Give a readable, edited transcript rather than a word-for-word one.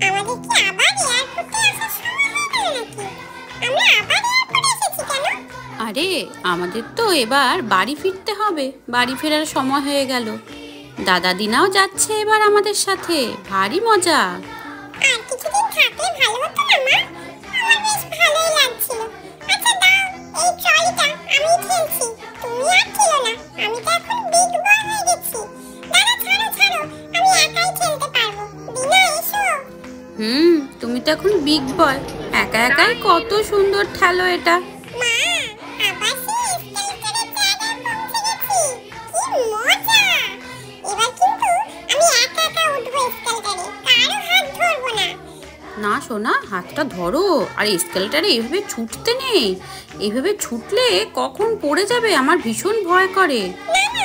আমাদের কি আবার এয়ারপোর্টে আসার সময় হয়ে গেল নাকি? আমরা আবার এয়ারপোর্টে এসেছি কেন? আরে আমাদের তো এবার বাড়ি ফিরতে হবে, বাড়ি ফেরার সময় হয়ে গেল। দাদা দিনাও যাচ্ছে এবার আমাদের সাথে, ভারী মজা। আর কিছুদিন থাকলে ভালো হতো না মা? আমার বেশ ভালোই লাগছিল। আচ্ছা দাও, এই ট্রলিটা আমি খেলছি, তুমি আর খেলো না। আমি তো এখন বিগ বয় হয়ে গেছি। দাদা ছাড়ো ছাড়ো, আমি একাই খেলতে পারবো। দিনা এসো। তুমি তো এখন বিগ বয়, একা একাই কত সুন্দর ঠেলো এটা। মা, আবার সেই স্কেলেটরের জায়গায় পৌঁছে গেছি। কি মজা! এবার কিন্তু আমি একা একা উঠবো স্কেলেটরে, কারো হাত ধরবো না। না সোনা, হাতটা ধরো। আর স্কেলেটারে এইভাবে ছুটতে নেই, এইভাবে ছুটলে কখন পড়ে যাবে আমার ভীষণ ভয় করে। না না,